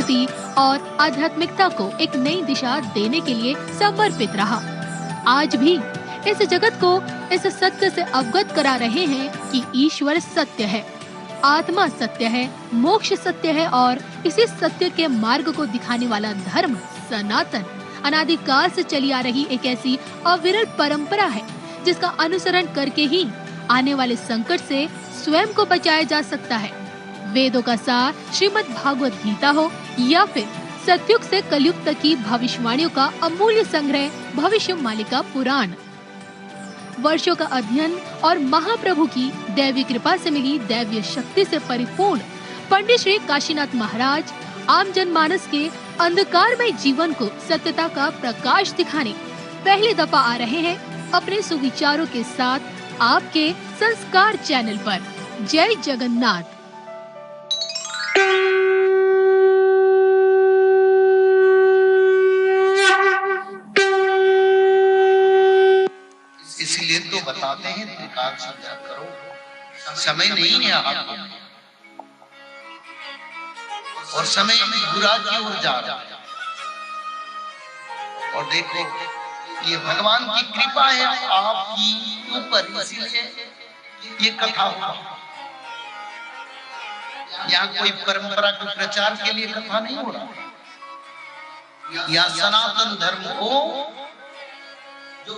संस्कृति और आध्यात्मिकता को एक नई दिशा देने के लिए समर्पित रहा। आज भी इस जगत को इस सत्य से अवगत करा रहे हैं कि ईश्वर सत्य है, आत्मा सत्य है, मोक्ष सत्य है और इसी सत्य के मार्ग को दिखाने वाला धर्म सनातन अनादिकाल से चली आ रही एक ऐसी अविरल परंपरा है जिसका अनुसरण करके ही आने वाले संकट से स्वयं को बचाया जा सकता है। वेदों का सार श्रीमद् भागवत गीता हो या फिर सतयुग से कलयुग तक की भविष्यवाणियों का अमूल्य संग्रह भविष्य मालिका पुराण, वर्षों का अध्ययन और महाप्रभु की दैवी कृपा से मिली दैवीय शक्ति से परिपूर्ण पंडित श्री काशीनाथ महाराज आम जनमानस के अंधकारमय जीवन को सत्यता का प्रकाश दिखाने पहली दफा आ रहे हैं अपने सुविचारों के साथ आपके संस्कार चैनल पर। जय जगन्नाथ। इसलिए तो बताते हैं त्रिकाल संध्या करो, समय नहीं है आपको और समय बुरा की ओर जा रहा है। और देखो ये भगवान की कृपा है आपकी ऊपर, इसीलिए ये कथा हुआ। यहाँ कोई परंपरा के प्रचार के लिए कथा नहीं हो रहा। यहाँ सनातन धर्म को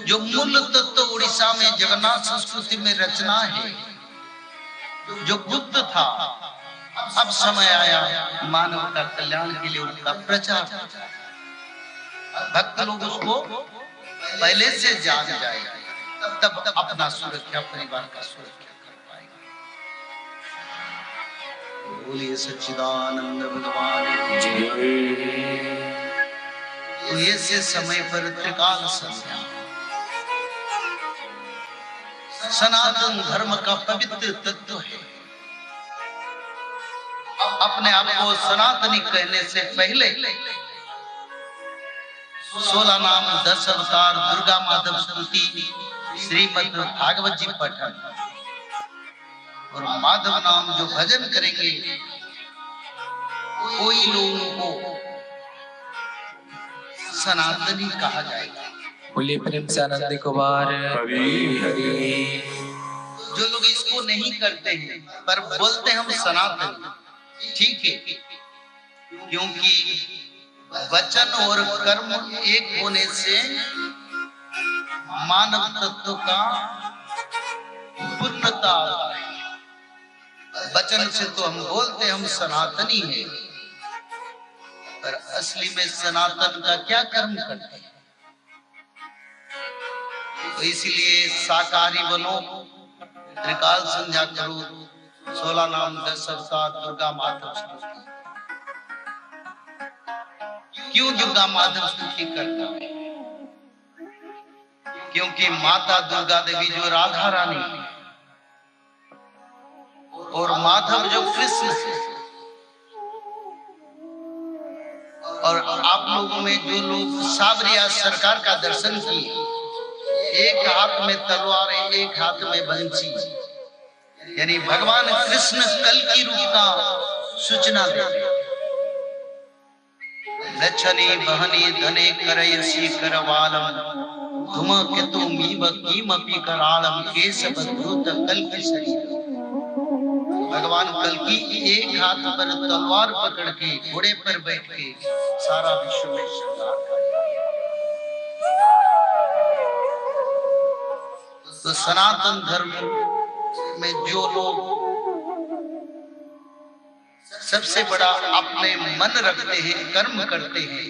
जो मूल तत्व उड़ीसा में जगन्नाथ संस्कृति में रचना है, जो गुप्त था, अब समय आया मानव का कल्याण के लिए उनका प्रचार। भक्त लोग उसको पहले से जान जाए, तब अपना सुरक्षा, परिवार का सुरक्षा कर पाएगा। बोलिए सच्चिदानंद भगवान जय। तो ये से समय पर त्रिकाल संध्या सनातन धर्म का पवित्र तत्व है। अपने आप को सनातनी कहने से पहले 16 नाम 10 अवतार दुर्गा माधव स्तुति श्रीमद् भागवत जी पठन और माधव नाम जो भजन करेंगे कोई लोगों को सनातनी कहा जाएगा। बोलिए प्रेम से आनंद कुमार हरि हरि। जो लोग इसको नहीं करते हैं पर बोलते हैं हम सनातन, ठीक है, क्योंकि वचन और कर्म एक होने से मानव तत्व का पूर्णता आता है। वचन से तो हम बोलते हैं हम सनातनी हैं, पर असली में सनातन का क्या कर्म करते हैं। तो इसलिए शाकाहारी बनो, त्रिकाल संध्या करो, 16 नाम 10 अवतार दुर्गा माधव स्तुति। क्यों दुर्गा माधव स्तुति करता है? क्योंकि माता दुर्गा देवी जो राधा रानी और माधव जो कृष्ण, और आप लोगों में जो लोग साबरिया सरकार का दर्शन किए, एक हाथ में तलवार है, एक हाथ में बंसी, यानी भगवान कृष्ण कल की रूप का सूचना देते। लक्षणी बहनी धने करयसी करवालम धुम केतु मीव कीमपि करालम केशव धृत कल की शरीर। भगवान कल की एक हाथ पर तलवार पकड़ के घोड़े पर बैठ के सारा विश्व में श्रृंगार करेगा। तो सनातन धर्म में जो लोग सबसे बड़ा अपने मन रखते हैं, कर्म करते हैं,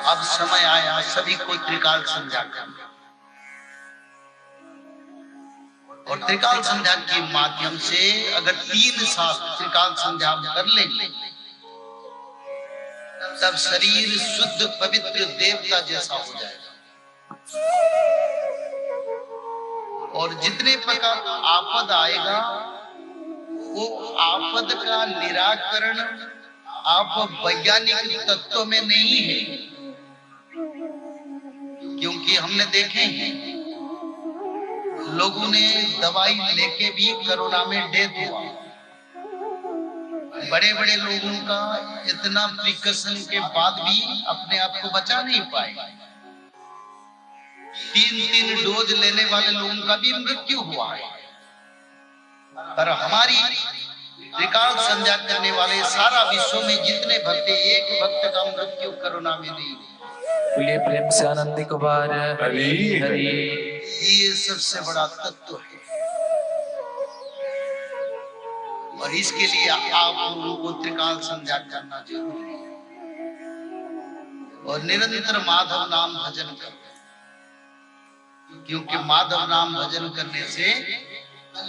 अब समय आया सभी को त्रिकाल संध्या करना। और त्रिकाल संध्या के माध्यम से अगर 3 साल त्रिकाल संध्या कर लेंगे, तब शरीर शुद्ध पवित्र देवता जैसा हो जाएगा। और जितने प्रकार आपद आएगा, वो आपद का निराकरण आप वैज्ञानिक तत्व में नहीं है, क्योंकि हमने देखे हैं लोगों ने दवाई लेके भी कोरोना में डेथ हुआ, बड़े बड़े लोगों का इतना प्रिकॉशन के बाद भी अपने आप को बचा नहीं पाए। 3 डोज लेने वाले लोगों का भी मृत्यु हुआ है। पर हमारी त्रिकाल संध्या करने वाले सारा विश्व में जितने भक्त, एक भक्त का मृत्यु कोरोना में नहीं हुआ। बोलिए प्रेम से आनंदी कुमार हरि हरि। ये सबसे बड़ा तत्व है और इसके लिए आप लोगों को त्रिकाल संध्या करना जरूरी है और निरंतर माधव नाम भजन करो, क्योंकि माधव नाम भजन करने से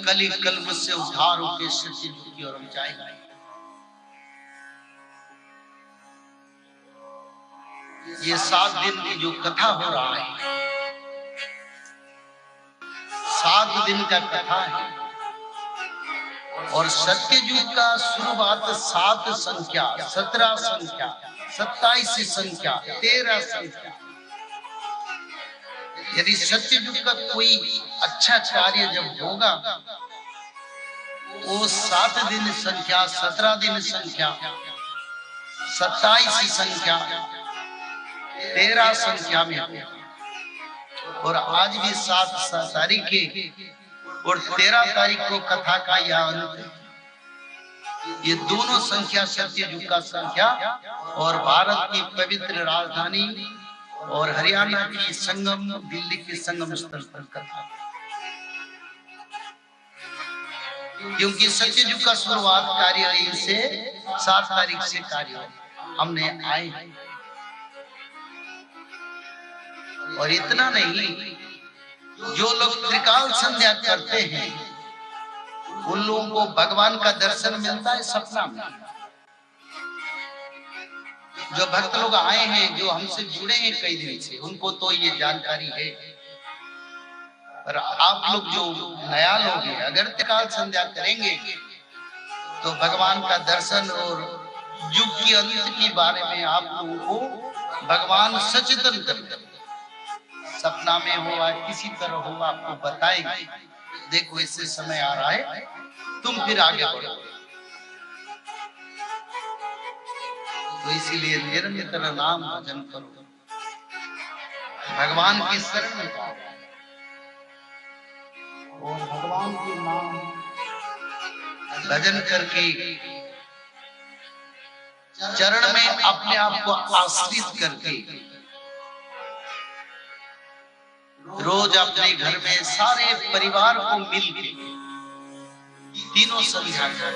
कली कल्प से उद्धार होकर सच्ची की ओर हम जाएंगे। ये 7 दिन की जो कथा हो रहा है, 7 दिन का कथा है और सत्ययुग का शुरुआत 7 संख्या, 17 संख्या, 27 संख्या, 13 संख्या, यदि सत्ययुग का कोई अच्छा कार्य जब होगा वो 7 दिन संख्या, 17 दिन संख्या, 27 संख्या, 13 संख्या में होगा। और आज भी 7 तारीख के और 13 तारीख को कथा का यह अंत है। ये दोनों संख्या सत्ययुग का संख्या और भारत की पवित्र राजधानी और हरियाणा की संगम, दिल्ली के संगम स्थल पर कथा, क्योंकि सत्ययुग का शुरुआत कार्यालय से 7 तारीख से कार्य हमने आए हैं। और इतना नहीं, जो लोग त्रिकाल संध्या करते हैं उन लोगों को भगवान का दर्शन मिलता है सपना में। जो भक्त लोग आए हैं, जो हमसे जुड़े हैं कई दिन से, उनको तो ये जानकारी है। पर आप लोग जो नया लोग हैं, अगर त्रिकाल संध्या करेंगे तो भगवान का दर्शन और युग की अंत के बारे में आप लोगों को भगवान सचेतन कर सपना में हो या किसी तरह हो आपको बताएंगे, देखो इससे समय आ रहा है, तुम फिर आगे बढ़ो। तो इसीलिए निरंतर नाम भजन करो, भगवान की शरण में जाओ और भगवान के नाम भजन करके चरण में अपने आप को आश्रित करके रोज अपने घर में सारे परिवार को मिलके तीनों संध्या कर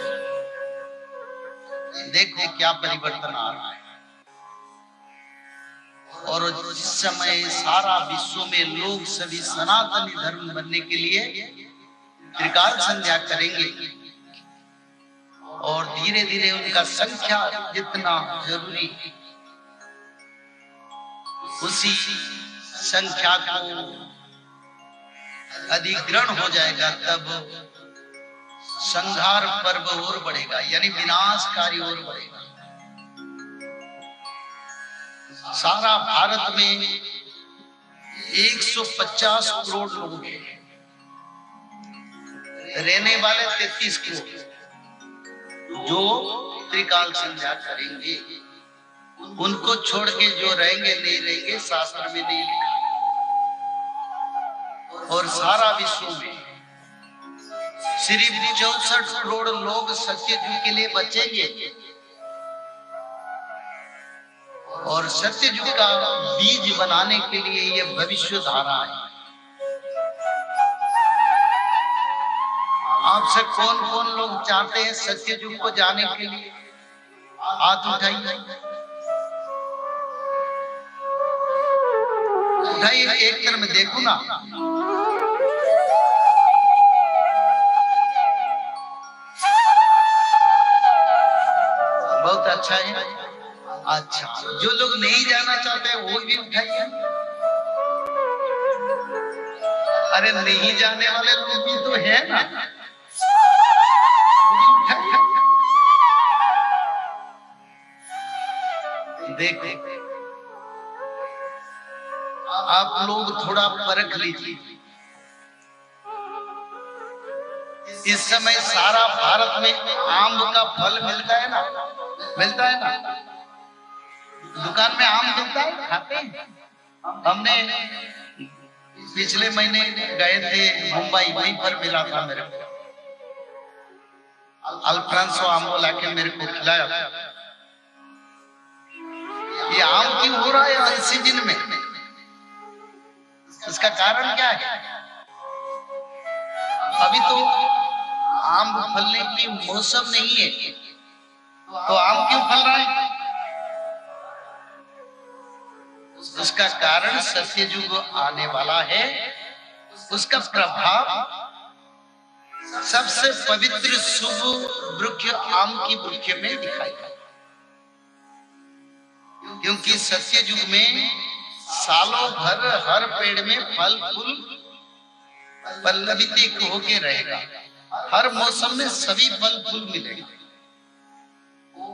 देखो क्या परिवर्तन आ रहा है। और जिस समय सारा विश्व में लोग सभी सनातनी धर्म बनने के लिए त्रिकाल संध्या करेंगे और धीरे धीरे उनका संख्या जितना जरूरी उसी संख्या को अधिग्रहण हो जाएगा, तब संहार पर्व और बढ़ेगा, यानी विनाशकारी और बढ़ेगा। सारा भारत में 150 करोड़ लोग हैं, रहने वाले 33 करोड़ जो त्रिकाल संध्या करेंगे। उनको छोड़ के जो रहेंगे नहीं रहेंगे, शास्त्र में नहीं लिखा। और सारा विश्व में सिर्फ 64 करोड़ लोग सत्ययुग के लिए बचेंगे और सत्ययुग का बीज बनाने के लिए ये भविष्य धारा है। आपसे कौन कौन लोग चाहते हैं सत्ययुग को जाने के लिए? हाथ उठाइए, उठाइए, एक तरफ देखो ना। बहुत अच्छा है। अच्छा, जो लोग नहीं जाना चाहते वो भी उठाइए। अरे नहीं जाने वाले लोग भी तो है ना, देखो आप लोग थोड़ा परख लीजिए, इस समय सारा भारत में आम का फल मिलता है ना, मिलता है ना, दुकान में आम मिलता है, खाते हैं। हमने पिछले महीने गए थे मुंबई, वहीं पर मिला था मेरे को अल्फ्रांसो आम लाके मेरे को खिलाया। ये आम क्यों हो रहा है हर सीजन में? इसका कारण क्या है? अभी तो आम फलने की मौसम नहीं है, तो आम क्यों फल रहा है? उसका कारण सत्ययुग आने वाला है। उसका प्रभाव सबसे पवित्र शुभ वृक्ष आम की वृक्ष में दिखाई देगा, क्योंकि सत्ययुग में सालों भर हर पेड़ में फल फूल पल्लवित होके रहेगा। हर मौसम में सभी फल फूल मिलेगा।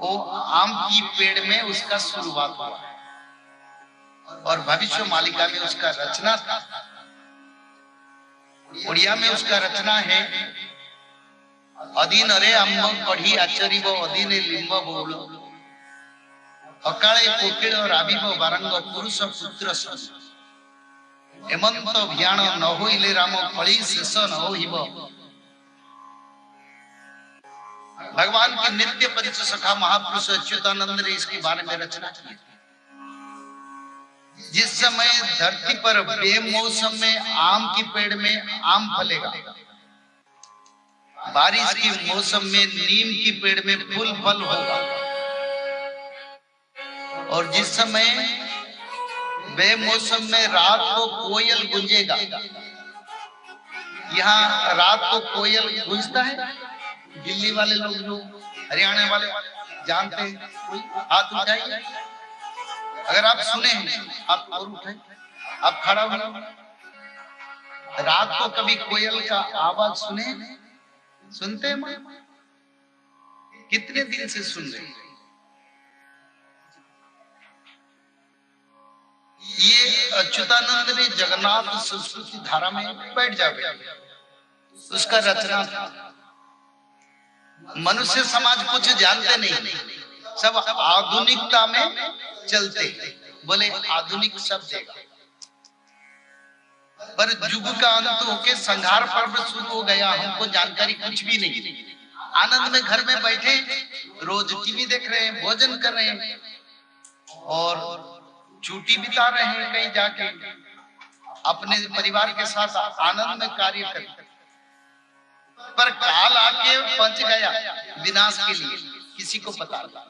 वो आम की पेड़ में उसका शुरुआत हुआ और भविष्य मालिका में उसका रचना था। उड़िया में उसका रचना है, अधीन अरे अम्ब कढ़ी आचरी वो अधीन लिंब बोल अकाले कोकिल राबिब बारंग पुरुष पुत्र हेमंत भ्याण न होइले राम फली शेष न होइब। भगवान की नित्य पंच सखा महापुरुष अच्युतानंद ने इसके बारे में रचना की। जिस समय धरती पर बेमौसम में आम की पेड़ में आम फलेगा, बारिश के मौसम में नीम की पेड़ में फूल फल होगा, और जिस समय बेमौसम में रात को कोयल गूंजेगा, यहाँ रात को कोयल गूंजता है। दिल्ली वाले लोग, जो हरियाणा वाले जानते हैं, कोई हाथ उठाइए अगर आप सुने हैं, आप और उठाइए, आप खड़ा हो। रात को कभी कोयल का आवाज सुने? सुनते हैं? कितने दिन से सुन रहे हैं? ये अच्युतानंद ने जगन्नाथ संस्कृति धारा में बैठ जावे, उसका रचना था। मनुष्य समाज कुछ जानते नहीं, सब आधुनिकता में चलते, बोले आधुनिक सब देगा, पर युग का अंत होके संहार पर्व शुरू हो गया। हमको जानकारी कुछ भी नहीं। आनंद में घर में बैठे रोज टीवी देख रहे हैं, भोजन कर रहे हैं और छुट्टी बिता रहे हैं, कहीं जाके अपने परिवार के साथ आनंद में कार्य कर। पर काल आके पहुंच गया विनाश के लिए, किसी को पता नहीं।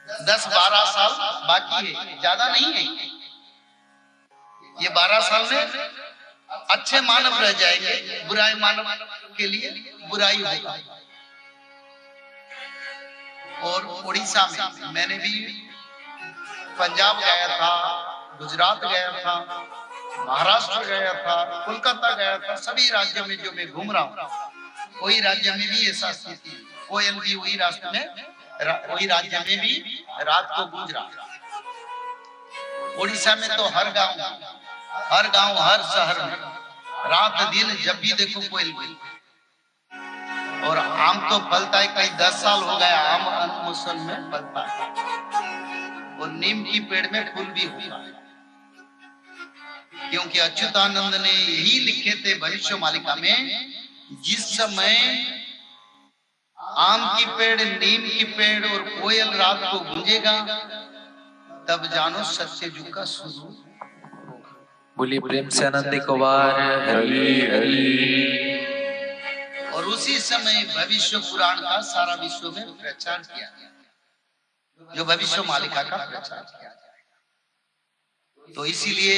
10-12 साल बाकी है, ज्यादा नहीं है। ये 12 साल में अच्छे मानव रह जाएंगे, बुराई मानव के लिए बुराई होगा। और उड़ीसा में मैंने भी पंजाब गया था, गुजरात गया था, महाराष्ट्र गया था, कोलकाता गया था। सभी राज्यों में जो मैं घूम रहा हूँ, वही राज्य में भी ऐसा स्थिति, कोयल भी वही रास्ते में, वही राज्य में भी रात को गूंज रहा। उड़ीसा में तो हर गांव, हर शहर में रात दिन जब भी देखो कोयल भी। और आम तो फलता है, कहीं 10 साल हो गया आम अनमौसम में फलता है। और नीम की पेड़ में फूल भी होता है, क्योंकि अच्युतानंद ने यही लिखे थे भविष्य मालिका में, जिस समय आम की पेड़, नीम की पेड़ और कोयल रात को गूंजेगा, तब जानो सत्य युग का शुरू। बोलिए प्रेम से आनंद कुमार हरि हरि। और उसी समय भविष्य पुराण का सारा विश्व में प्रचार किया, जो भविष्य मालिका का प्रचार किया जाएगा। तो इसीलिए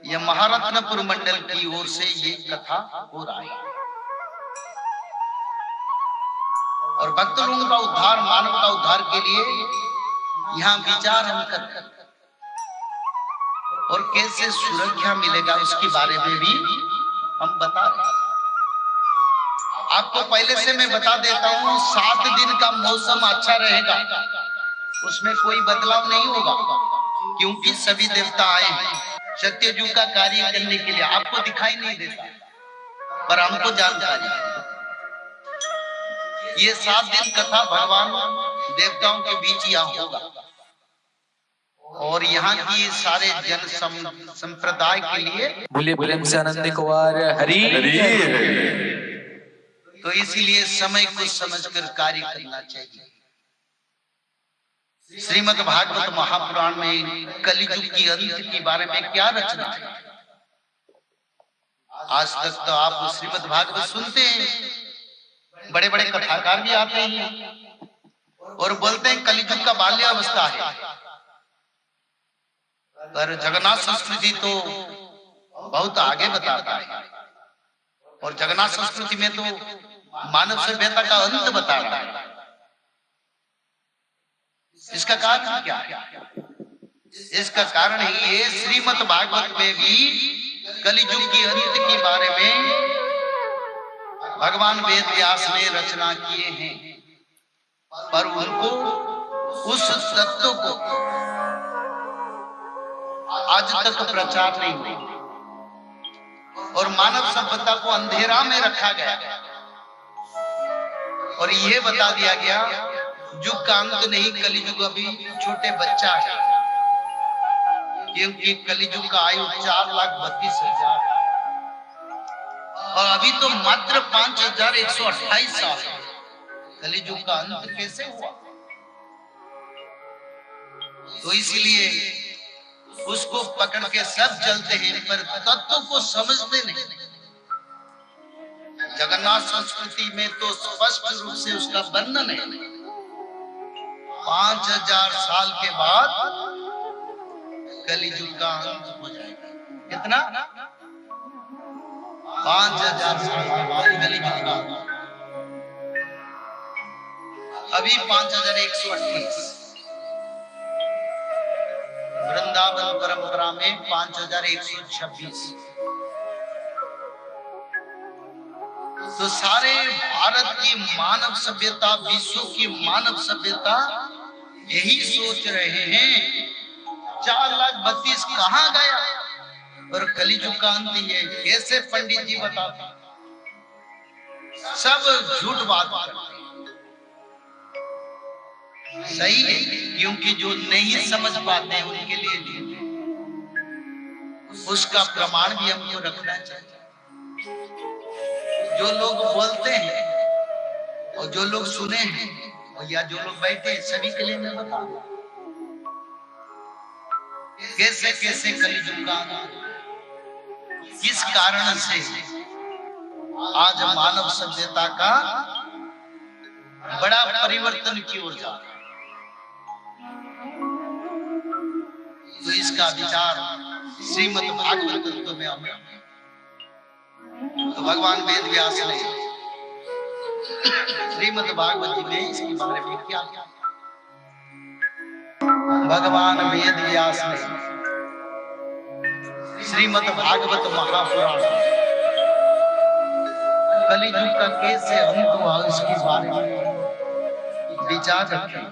यह महारत्नपुर मंडल की ओर से ये कथा हो रहा है। और भक्त लोगों का उद्धार, मानव का उद्धार के लिए यहाँ विचार हम करते हैं, और कैसे सुरक्षा मिलेगा उसके बारे में भी हम बता रहे हैं। आपको पहले से मैं बता देता हूँ, 7 दिन का मौसम अच्छा रहेगा, उसमें कोई बदलाव नहीं होगा, क्योंकि सभी देवता आए हैं सत्य युग का कार्य करने के लिए। आपको दिखाई नहीं देता, पर हमको जानकारी है। ये 7 दिन कथा भगवान देवताओं के बीच यहाँ होगा और यहाँ की सारे जन संप्रदाय के लिए बोलिए प्रेम से आनंद कुमार हरि तो इसीलिए समय को समझकर कार्य करना चाहिए। श्रीमद् भागवत महापुराण में कलियुग की अंत के बारे में क्या रचना है? आज तक तो आप श्रीमद् भागवत सुनते हैं, बड़े बड़े कथाकार भी आते हैं और बोलते हैं कलियुग का बाल्यावस्था है, पर जगन्नाथ संस्कृति तो बहुत आगे बताता है और जगन्नाथ संस्कृति में तो मानव सभ्यता का अंत बता रहा है। इसका कारण क्या है? इसका कारण ये श्रीमद् भागवत में भी कलियुग की अंत के बारे में भगवान वेद व्यास ने रचना किए हैं, पर उनको उस तत्व को आज तक प्रचार नहीं हुआ और मानव सभ्यता को अंधेरा में रखा गया और ये बता दिया गया युग का अंत नहीं, कलियुग अभी छोटे बच्चा है, क्योंकि कलियुग का आयु 4,32,000 और अभी तो मात्र 5,128 साल है। कलियुग का अंत कैसे हुआ? तो इसीलिए उसको पकड़ के सब चलते हैं पर तत्व को समझते नहीं। जगन्नाथ संस्कृति में तो स्पष्ट रूप से उसका वर्णन है। 5,000 साल के बाद कलियुग का अंत हो जाएगा। कितना? 5,000 साल के बाद कलियुग का अंत। अभी 5,128। वृंदावन परंपरा में 5,126। तो सारे भारत की मानव सभ्यता, विश्व की मानव सभ्यता यही सोच रहे हैं 4,32,000 कहाँ गया और कलियुग का अंत है। कैसे पंडित जी बताते? सब झूठ बात करते। सही है, क्योंकि जो नहीं समझ पाते हैं उनके लिए उसका प्रमाण भी हमको रखना चाहिए। जो लोग बोलते हैं और जो लोग सुने हैं और या जो लोग बैठे हैं, सभी के लिए मैं बता दूं कैसे कैसे कलियुग का किस कारण से आज मानव सभ्यता का बड़ा परिवर्तन की ओर जा रहा है। तो इसका विचार श्रीमद् भागवत तत्व में हमें तो भगवान वेद व्यास ने श्रीमद् भागवत जी में इसके बारे में क्या किया? भगवान वेद व्यास ने श्रीमद् भागवत महापुराण कलियुग का कैसे अंत हुआ इसके बारे में विचार रखे।